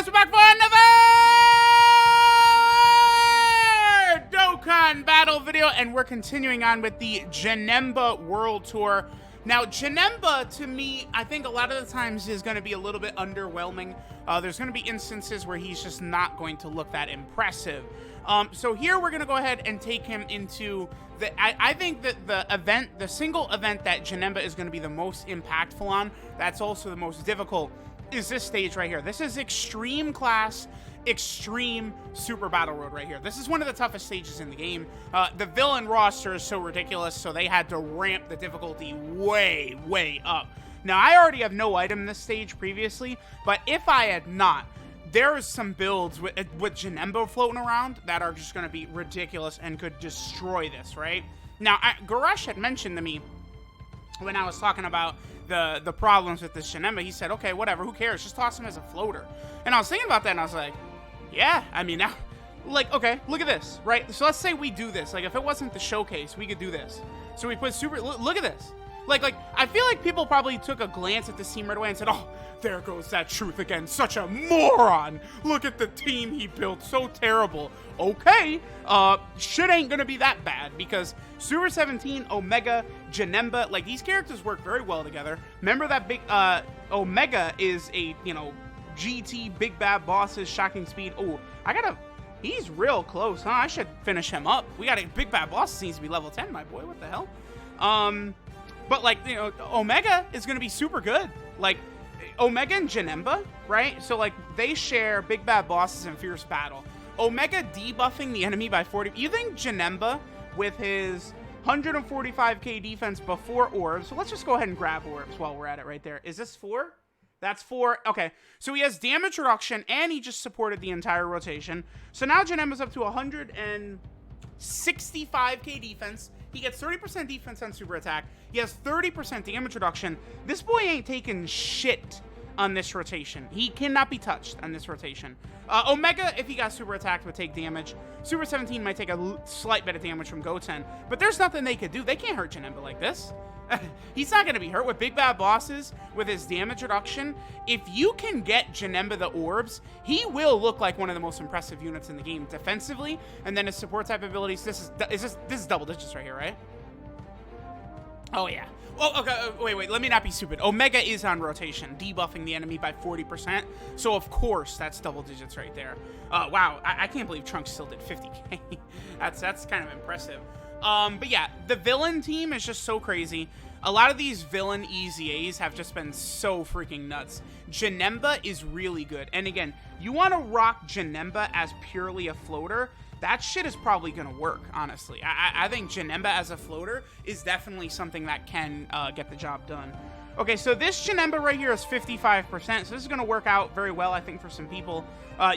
guys, we're back for another Dokkan battle video, and we're continuing on with the JANEMBA World Tour. Now, JANEMBA, to me, I think a lot of the times is going to be a little bit underwhelming. There's going to be instances where he's just not going to look that impressive. So here we're going to go ahead and take him into the... I think that the single event that JANEMBA is going to be the most impactful on, that's also the most difficult, is this stage right here. This is Extreme Class, Extreme Super Battle Road right here. This is one of the toughest stages in the game. The villain roster is so ridiculous, so they had to ramp the difficulty way, way up. Now, I already have no item in this stage previously, but if I had not, there is some builds with JANEMBA floating around that are just going to be ridiculous and could destroy this, right? Now, Goresh had mentioned to me when I was talking about the problems with this JANEMBA, he said, okay, whatever, who cares? Just toss him as a floater. And I was thinking about that, and I was like, yeah, I mean, now, like, okay, look at this, right? So let's say we do this. Like, if it wasn't the showcase, we could do this. So we put super, look at this. Like, I feel like people probably took a glance at this team right away and said, oh, there goes that truth again. Such a moron. Look at the team he built. So terrible. Okay, shit ain't gonna be that bad because Super 17, Omega, JANEMBA, like, these characters work very well together. Remember that big, Omega is a, you know, GT, Big Bad Bosses, Shocking Speed. Oh, he's real close, huh? I should finish him up. We got a Big Bad Bosses needs to be level 10, my boy. What the hell? But, like, you know, Omega is going to be super good. Like, Omega and JANEMBA, right? So, like, they share Big Bad Bosses and Fierce Battle. Omega debuffing the enemy by 40. You think JANEMBA, with his 145k defense before orbs, so let's just go ahead and grab orbs while we're at it right there. Is this 4? That's 4. Okay, so he has damage reduction, and he just supported the entire rotation. So now JANEMBA's up to 165k defense. He gets 30% defense on super attack. He has 30% damage reduction. This boy ain't taking shit on this rotation. He cannot be touched on this rotation. Omega, if he got super attacked, would take damage. Super 17 might take a slight bit of damage from Goten, but there's nothing they could do. They can't hurt JANEMBA like this. He's not going to be hurt with Big Bad Bosses, with his damage reduction. If you can get JANEMBA the orbs, he will look like one of the most impressive units in the game defensively. And then his support type abilities, this is double digits right here, right? Oh, yeah. Oh, okay, wait, let me not be stupid. Omega is on rotation, debuffing the enemy by 40%. So, of course, that's double digits right there. Wow, I can't believe Trunks still did 50k. That's kind of impressive. But yeah, the villain team is just so crazy. A lot of these villain EZAs have just been so freaking nuts. JANEMBA is really good. And again, you want to rock JANEMBA as purely a floater, that shit is probably going to work, honestly. I think JANEMBA as a floater is definitely something that can get the job done. Okay, so this JANEMBA right here is 55%, so this is going to work out very well, I think, for some people.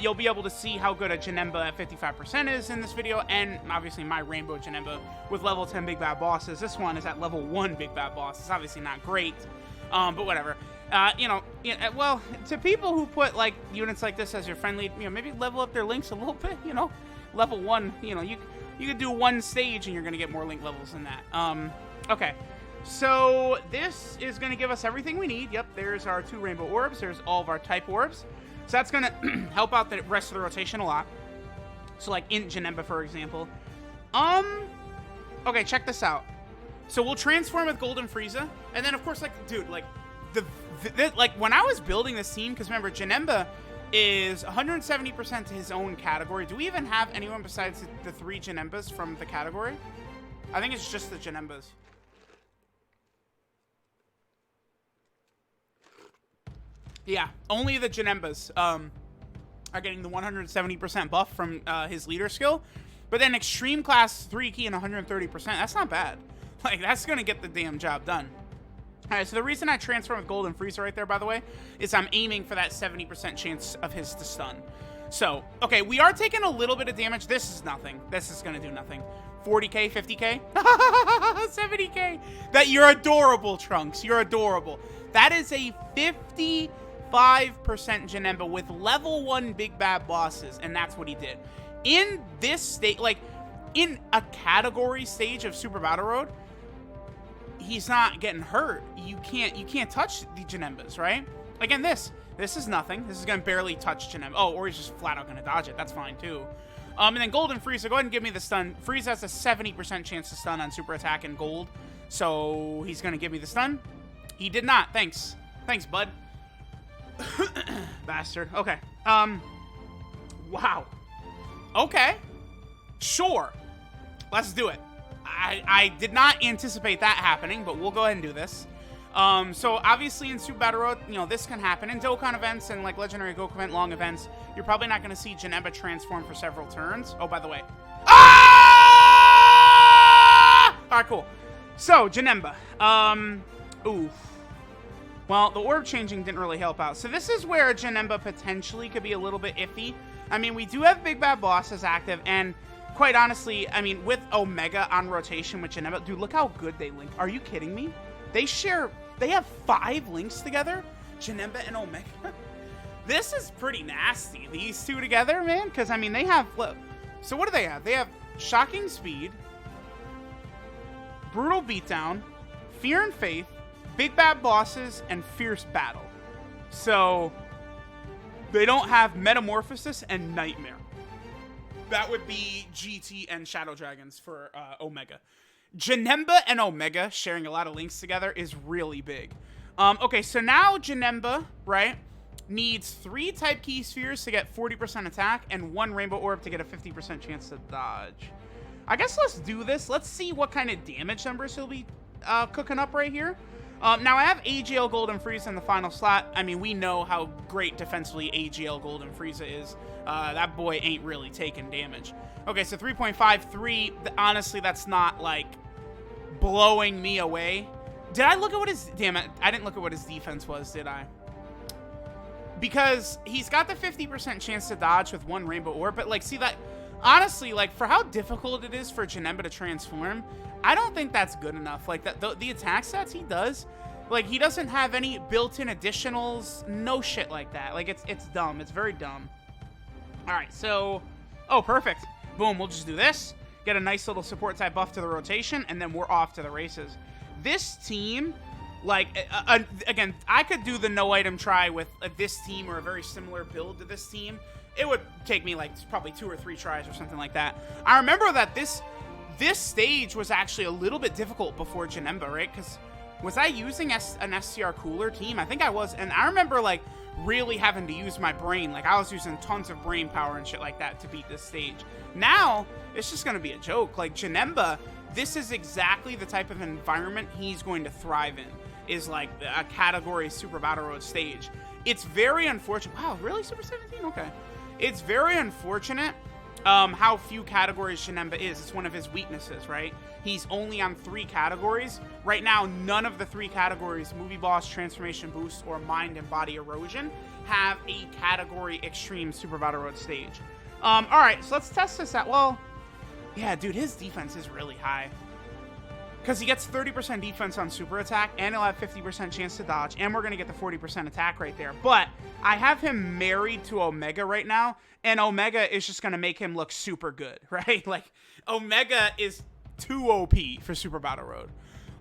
You'll be able to see how good a JANEMBA at 55% is in this video, and obviously my Rainbow JANEMBA with level 10 Big Bad Bosses. This one is at level 1 Big Bad Boss. It's obviously not great, but whatever. You know, well, to people who put, like, units like this as your friendly, you know, maybe level up their links a little bit, you know. Level 1, you know, you could do one stage and you're going to get more link levels than that. Okay. So this is going to give us everything we need. Yep, there's our 2 rainbow orbs. There's all of our type orbs. So that's going to help out the rest of the rotation a lot. So like in JANEMBA, for example. Okay, check this out. So we'll transform with Golden Frieza. And then, of course, like, dude, like, like when I was building this team, because remember, JANEMBA is 170% to his own category. Do we even have anyone besides the 3 JANEMBAs from the category? I think it's just the JANEMBAs. Yeah, only the JANEMBAs are getting the 170% buff from his leader skill. But then Extreme Class 3 key and 130%, that's not bad. Like, that's going to get the damn job done. Alright, so the reason I transform with Golden Frieza right there, by the way, is I'm aiming for that 70% chance of his to stun. So, okay, we are taking a little bit of damage. This is nothing. This is going to do nothing. 40k, 50k, 70k. You're adorable, Trunks. You're adorable. That is a 55% JANEMBA with level 1 Big Bad Bosses, and that's what he did. In this state, like, in a category stage of Super Battle Road, he's not getting hurt. You can't touch the JANEMBAs, right? Again, this is nothing. This is going to barely touch Janemba. Oh, or he's just flat out going to dodge it. That's fine, too. And then Gold and Frieza, go ahead and give me the stun. Frieza has a 70% chance to stun on super attack in Gold. So he's going to give me the stun. He did not. Thanks. Thanks, bud. Bastard. Okay. Wow. Okay. Sure. Let's do it. I did not anticipate that happening, but we'll go ahead and do this. So obviously in Super Battle Road, you know, this can happen. In Dokkan events and like Legendary Goku event long events, you're probably not going to see Janemba transform for several turns. Oh, by the way. Ah! Alright, cool. So, Janemba. Oof. Well, the orb changing didn't really help out. So this is where Janemba potentially could be a little bit iffy. I mean, we do have Big Bad Bosses active, and quite honestly, I mean, with Omega on rotation with Janemba, dude, look how good they link. Are you kidding me? They have 5 links together? Janemba and Omega? This is pretty nasty, these two together, man, because, I mean, they have, so what do they have? They have Shocking Speed, Brutal Beatdown, Fear and Faith, Big Bad Bosses, and Fierce Battle. So, they don't have Metamorphosis and Nightmare. That would be GT and Shadow Dragons for Omega. Janemba and Omega sharing a lot of links together is really big. Okay, so now Janemba, right, needs 3 Type Key Spheres to get 40% attack and 1 Rainbow Orb to get a 50% chance to dodge. I guess let's do this. Let's see what kind of damage numbers he'll be cooking up right here. Now, I have AGL Golden Frieza in the final slot. I mean, we know how great defensively AGL Golden Frieza is. That boy ain't really taking damage. Okay, so 3.53. Honestly, that's not, like, blowing me away. Did I look at what his... Damn it. I didn't look at what his defense was, did I? Because he's got the 50% chance to dodge with 1 Rainbow Orb. But, like, see that... Honestly, like, for how difficult it is for Janemba to transform, I don't think that's good enough. Like, the attack stats he does, like, he doesn't have any built-in additionals, no shit like that. Like, it's dumb. It's very dumb. All right, so... Oh, perfect. Boom, we'll just do this. Get a nice little support type buff to the rotation, and then we're off to the races. This team, like, again, I could do the no-item try with this team or a very similar build to this team. It would take me, like, probably 2 or 3 tries or something like that. I remember that this stage was actually a little bit difficult before Janemba, right? Because was I using an SCR cooler team? I think I was. And I remember, like, really having to use my brain. Like, I was using tons of brain power and shit like that to beat this stage. Now, it's just going to be a joke. Like, Janemba, this is exactly the type of environment he's going to thrive in. Is, like, a category Super Battle Road stage. It's very unfortunate. Wow, really? Super 17? Okay. It's very unfortunate how few categories Janemba is. It's one of his weaknesses, right? He's only on 3 categories. Right now, none of the 3 categories, Movie Boss, Transformation Boost, or Mind and Body Erosion, have a category Extreme Super Battle Road stage. Alright, so let's test this out. Well, yeah, dude, his defense is really high. Because he gets 30% defense on super attack, and he'll have 50% chance to dodge, and we're going to get the 40% attack right there. But I have him married to Omega right now, and Omega is just going to make him look super good, right? Like, Omega is too OP for Super Battle Road.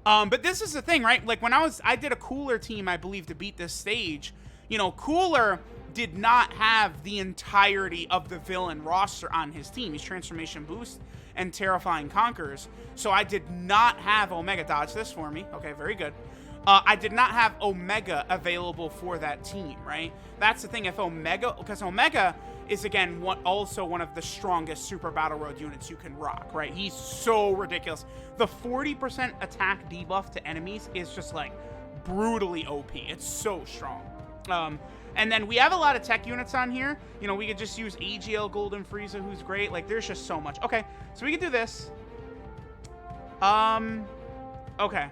But this is the thing, right? Like, when I did a Cooler team, I believe, to beat this stage. You know, Cooler did not have the entirety of the villain roster on his team. He's Transformation Boost and Terrifying Conquerors. So I did not have Omega. Dodge this for me. Okay, very good. I did not have Omega available for that team, right? That's the thing. If Omega, because Omega is, again, also one of the strongest Super Battle Road units you can rock, right? He's so ridiculous. The 40% attack debuff to enemies is just, like, brutally OP. It's so strong. And then we have a lot of tech units on here. You know, we could just use AGL Golden Frieza, who's great. Like, there's just so much. Okay, so we could do this. Okay.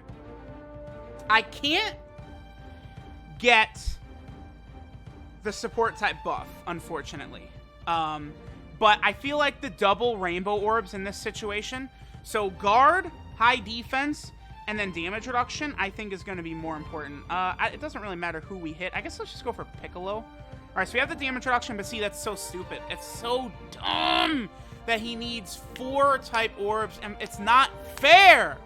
I can't get the support type buff, unfortunately. But I feel like the double rainbow orbs in this situation. So guard, high defense, and then damage reduction, I think, is going to be more important. It doesn't really matter who we hit. I guess let's just go for Piccolo. All right, so we have the damage reduction, but see, that's so stupid. It's so dumb that he needs 4 type orbs, and it's not fair.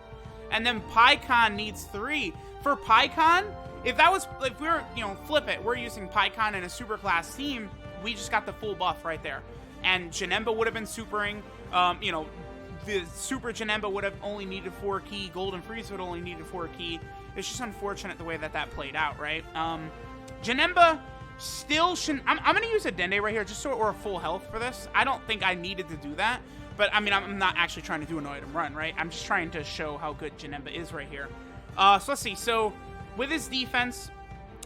And then Pikkon needs 3. For Pikkon, if that was, if we were, you know, flip it, we're using Pikkon in a super class team, we just got the full buff right there. And JANEMBA would have been supering, you know, the super JANEMBA would have only needed 4 key, Golden Freeze would only needed 4 key. It's just unfortunate the way that that played out, right? JANEMBA still shouldn't, I'm going to use a Dende right here just so we're full health for this. I don't think I needed to do that, but I mean, I'm not actually trying to do an item run, right? I'm just trying to show how good JANEMBA is right here. So let's see. So with his defense,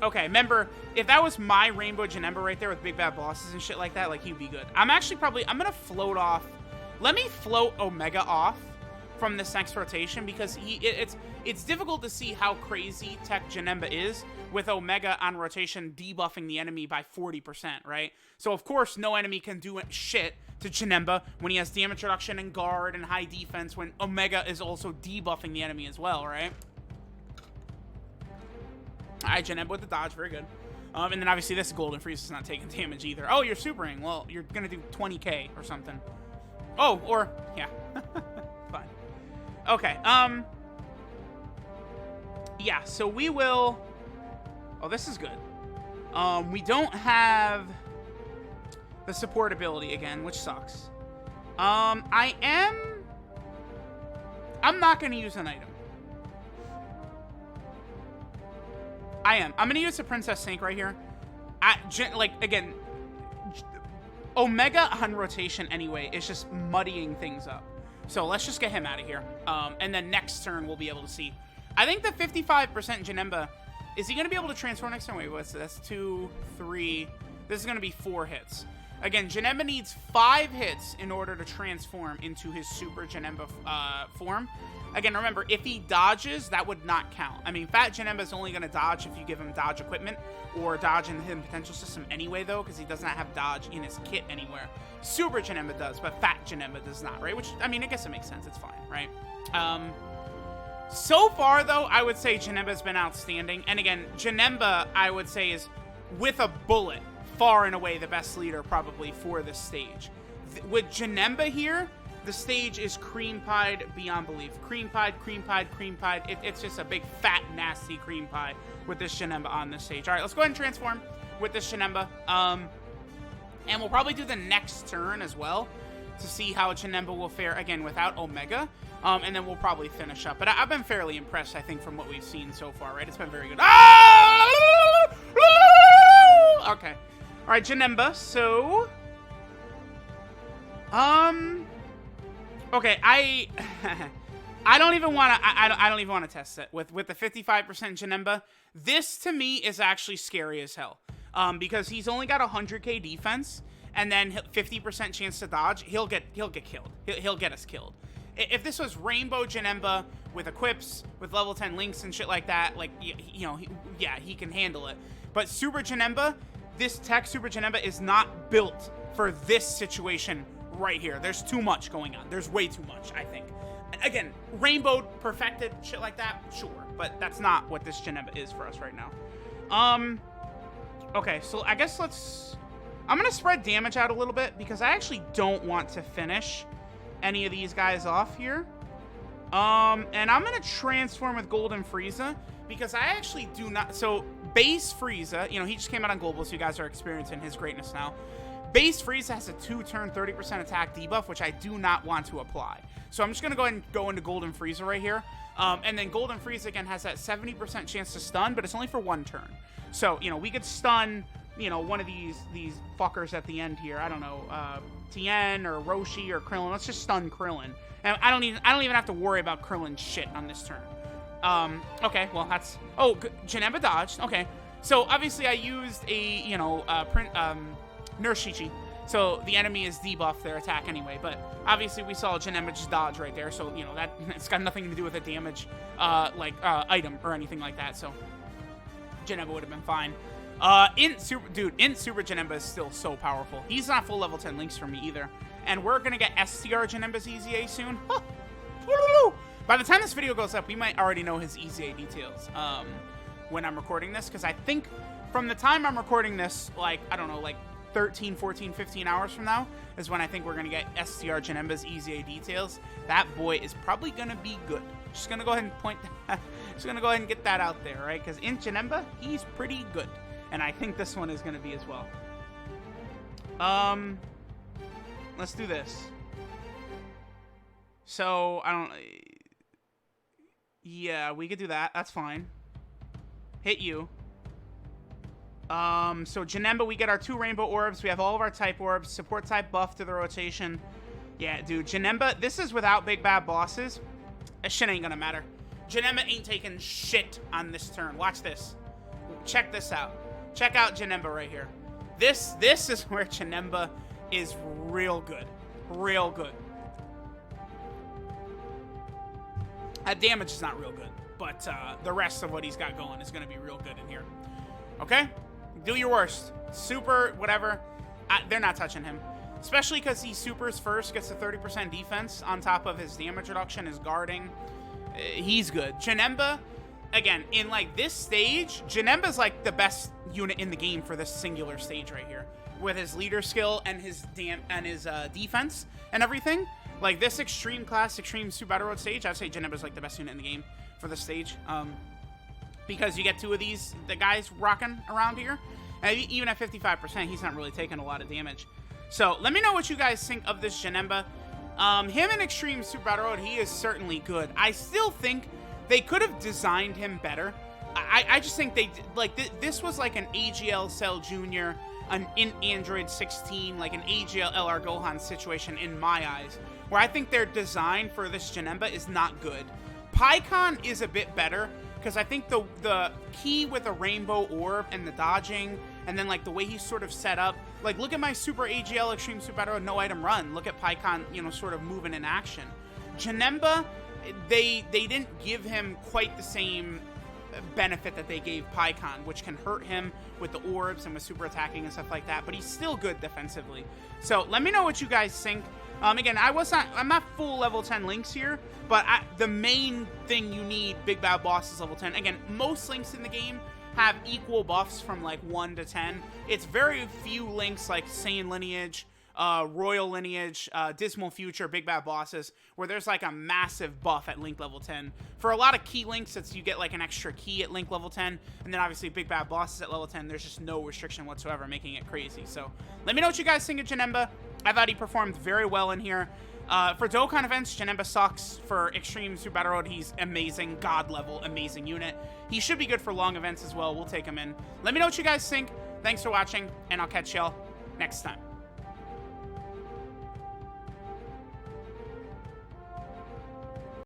okay, remember, if that was my Rainbow JANEMBA right there with big bad bosses and shit like that, like, he'd be good. I'm actually probably, I'm going to float off. Let me float Omega off from this next rotation because it's difficult to see how crazy Tech JANEMBA is with Omega on rotation debuffing the enemy by 40%, right? So, of course, no enemy can do shit to JANEMBA when he has damage reduction and guard and high defense when Omega is also debuffing the enemy as well, right? Alright, JANEMBA with the dodge, very good. And then obviously this Golden Freeze is not taking damage either. Oh, you're supering. Well, you're gonna do 20k or something. Oh, or, yeah. Fine. Okay, yeah, so we will... Oh, this is good. We don't have the support ability again, which sucks. I'm not gonna use an item. I'm gonna use the Princess Sync right here. Like, again, Omega on rotation anyway is just muddying things up. So let's just get him out of here. And then next turn we'll be able to see. I think the 55% JANEMBA, is he going to be able to transform next turn? Wait, what's this? That's 2, 3. This is going to be 4 hits. Again, JANEMBA needs 5 hits in order to transform into his super JANEMBA form. Again, remember, if he dodges, that would not count. I mean, Fat JANEMBA is only going to dodge if you give him dodge equipment or dodge in the hidden potential system anyway, though, because he does not have dodge in his kit anywhere. Super JANEMBA does, but Fat JANEMBA does not, right? Which, I mean, I guess it makes sense. It's fine, right? So far, though, I would say JANEMBA has been outstanding. And again, JANEMBA, I would say, is, with a bullet, far and away the best leader probably for this stage. With JANEMBA here, the stage is cream pied beyond belief. Cream pied, cream pied, cream pied. It's just a big, fat, nasty cream pie with this JANEMBA on this stage. All right, let's go ahead and transform with this JANEMBA. And we'll probably do the next turn as well to see how JANEMBA will fare, again, without Omega. And then we'll probably finish up. But I've been fairly impressed, I think, from what we've seen so far, right? It's been very good. Ah! Okay. All right, JANEMBA. So... Okay, I don't even want to. I don't even want to test it with the 55% JANEMBA. This to me is actually scary as hell. Because he's only got 100k defense and then 50% chance to dodge. He'll get killed. He'll get us killed. If this was Rainbow JANEMBA with equips, with level 10 links and shit like that, like, you know, yeah, he can handle it. But Super JANEMBA, this tech Super JANEMBA is not built for this situation right here. There's too much going on. There's way too much, I think. Again, Rainbow, perfected, shit like that, sure. But that's not what this JANEMBA is for us right now. Okay, so I guess I'm going to spread damage out a little bit because I actually don't want to finish any of these guys off here. And I'm going to transform with Golden Frieza because I actually do not... So, base Frieza, you know, he just came out on Global, so you guys are experiencing his greatness now. Base Frieza has a 2-turn 30% attack debuff, which I do not want to apply. So I'm just going to go ahead and go into Golden Frieza right here. And then Golden Frieza, again, has that 70% chance to stun, but it's only for 1 turn. So, you know, we could stun, you know, one of these fuckers at the end here. I don't know, Tien or Roshi or Krillin. Let's just stun Krillin. And I don't even have to worry about Krillin's shit on this turn. Okay, well, that's... Oh, JANEMBA dodged. Okay. So, obviously, I used a, you know, Nurse Chi-Chi. So, the enemy is debuffed their attack anyway. But, obviously, we saw JANEMBA just dodge right there. So, you know, that it's got nothing to do with a damage, item or anything like that. So, JANEMBA would have been fine. Int Super JANEMBA is still so powerful. He's not full level 10 links for me either. And we're going to get STR JANEMBA's EZA soon. Huh. By the time this video goes up, we might already know his EZA details when I'm recording this. Because I think from the time I'm recording this, like, I don't know, like 13, 14, 15 hours from now is when I think we're going to get STR Janemba's EZA details. That boy is probably going to be good. Just going to go ahead and point that. Just going to go ahead and get that out there, right? Because in Janemba, he's pretty good. And I think this one is going to be as well. Let's do this. So, I don't... Yeah, we could do that. That's fine. Hit you. So Janemba, we get our 2 rainbow orbs. We have all of our type orbs. Support type buff to the rotation. Yeah, dude. Janemba, this is without big bad bosses. That shit ain't gonna matter. Janemba ain't taking shit on this turn. Watch this. Check this out. Check out Janemba right here. This is where Janemba is real good. Real good. That damage is not real good, but the rest of what he's got going is going to be real good in here. Okay? Do your worst. Super, whatever. They're not touching him. Especially because he supers first, gets a 30% defense on top of his damage reduction, his guarding. He's good. Janemba, again, in like this stage, Janemba's like the best unit in the game for this singular stage right here. With his leader skill and his defense and everything. Like, this extreme class, extreme Super Battle Road stage, I'd say Janemba's, like, the best unit in the game for this stage. Because you get 2 of the guys rocking around here. And even at 55%, he's not really taking a lot of damage. So, let me know what you guys think of this Janemba. Him in extreme Super Battle Road, he is certainly good. I still think they could have designed him better. I just think they, like, this was like an AGL Cell Jr., in Android 16, like an AGL LR Gohan situation in my eyes, where I think their design for this Janemba is not good. PyCon is a bit better, because I think the key with the rainbow orb and the dodging, and then like the way he's sort of set up, like look at my Super AGL Extreme Super Battle no item run, look at PyCon, you know, sort of moving in action. Janemba, they didn't give him quite the same benefit that they gave PyCon, which can hurt him with the orbs and with super attacking and stuff like that, but he's still good defensively. So let me know what you guys think. Again, I'm not full level 10 links here, but the main thing you need, big bad boss, is level 10. Again, most links in the game have equal buffs from like 1 to 10. It's very few links like Saiyan Lineage, Royal Lineage, Dismal Future, Big Bad Bosses, where there's like a massive buff at link level 10. For a lot of key links, you get like an extra key at link level 10, and then obviously Big Bad Bosses at level 10, there's just no restriction whatsoever, making it crazy. So let me know what you guys think of Janemba. I thought he performed very well in here. For Dokkan events, Janemba sucks. For Extreme Super Battle Road, he's amazing, god level, amazing unit. He should be good for long events as well. We'll take him in. Let me know what you guys think. Thanks for watching, and I'll catch y'all next time.